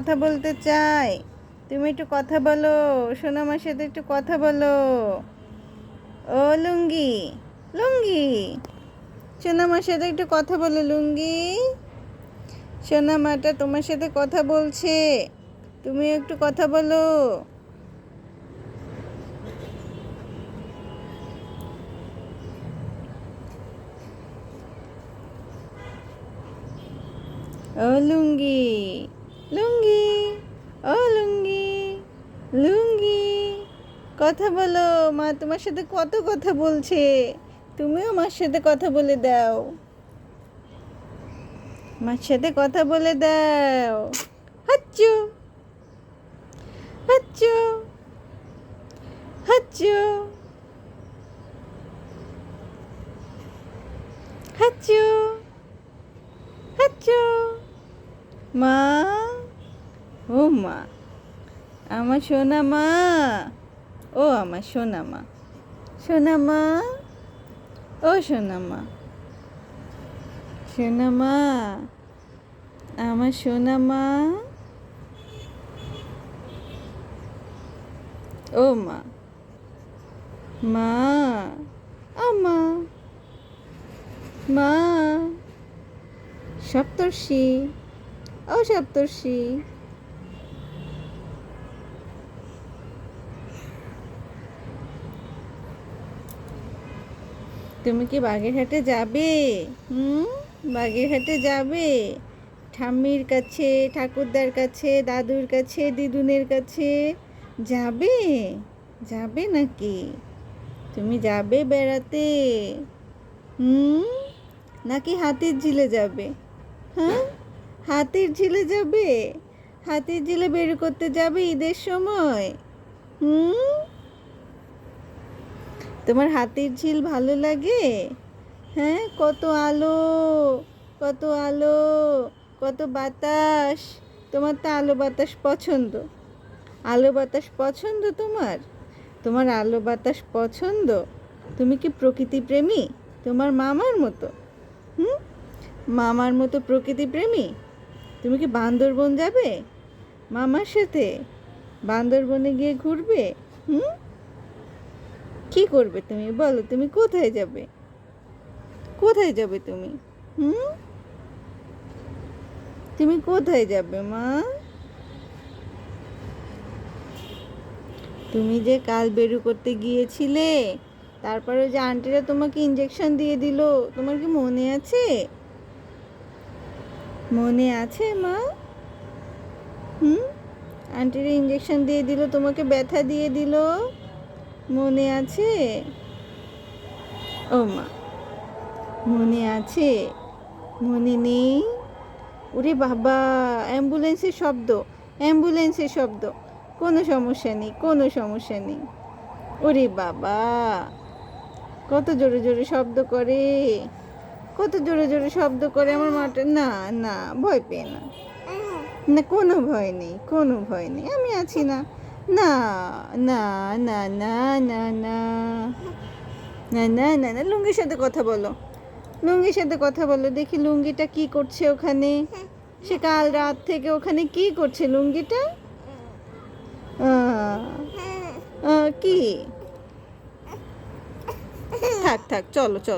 কথা বলতে চাই। তুমি একটু কথা বলো, সোনামার সাথে একটু কথা বলো। ও লুঙ্গি, লুঙ্গি, সোনামার সাথে একটু কথা বলো লুঙ্গি। সোনামাটা তোমার সাথে কথা বলছে, তুমি একটু কথা বলো। ও লুঙ্গি, লুঙ্গি, ও লুঙ্গি, লুঙ্গি, কথা বলো। মা তোমার সাথে কত কথা বলছে, তুমিও মার সাথে কথা বলে দাও। মার সাথে কথা বলে দাও। হাচ্চু, হাচ্চু, হাচ্চু, হাচ্চু, হাচ্চু। মা, ও মা, আমার সোনা মা, ও আমার সোনা মা, সোনা মা, ও সোনা মা, সোনা মা, আমার সোনা মা, ও মা, মা, আমা, মা, সপ্তর্ষি, ও সপ্তর্ষি। তুমি কি বাগেরহাটে যাবে? বাগেরহাটে যাবে? ঠাম্মির কাছে, ঠাকুরদার কাছে, দাদুর কাছে, দিদুনের কাছে যাবে? যাবে নাকি? তুমি যাবে বেড়াতে? নাকি হাতির ঝিলে যাবে? হ্যাঁ, হাতির ঝিলে যাবে? হাতির ঝিলে বের করতে যাবে ঈদের সময়? তোমার হাতির ঝিল ভালো লাগে? হ্যাঁ, কত আলো, কত আলো, কত বাতাস। তোমার তো আলো বাতাস পছন্দ। আলো বাতাস পছন্দ তোমার? তোমার আলো বাতাস পছন্দ? তুমি কি প্রকৃতি প্রেমী? তোমার মামার মতো? মামার মতো প্রকৃতি প্রেমী? তুমি কি বান্দরবন যাবে মামার সাথে? বান্দরবনে গিয়ে ঘুরবে? কি করবে তুমি বলো? তুমি কোথায় যাবে? কোথায় যাবে তুমি? তুমি কোথায় যাবে মা? তুমি যে কাল বেরু করতে গিয়েছিলে, তারপরে যে আন্টিরা তোমাকে ইঞ্জেকশন দিয়ে দিল, তোমার কি মনে আছে? মনে আছে মা? আন্টিরা ইঞ্জেকশন দিয়ে দিল, তোমাকে ব্যথা দিয়ে দিল, মনে আছে? ও মা, মনে আছে? মনে নেই? ওরে বাবা, অ্যাম্বুলেন্সের শব্দ, অ্যাম্বুলেন্সের শব্দ। কোনো সমস্যা নেই, কোনো সমস্যা নেই। ওরে বাবা, কত জোরে জোরে শব্দ করে, কত জোরে জোরে শব্দ করে আমার মাটা। না না, ভয় পেয়ে না, না কোনো ভয় নেই, কোনো ভয় নেই, আমি আছি না। না না না না না না না না না না। লুঙ্গির সাথে কথা বলো, লুঙ্গির সাথে কথা বলো। দেখি লুঙ্গিটা কি করছে ওখানে। সে কাল রাত থেকে ওখানে কি করছে লুঙ্গিটা? কি? থাক থাক, চলো চলো।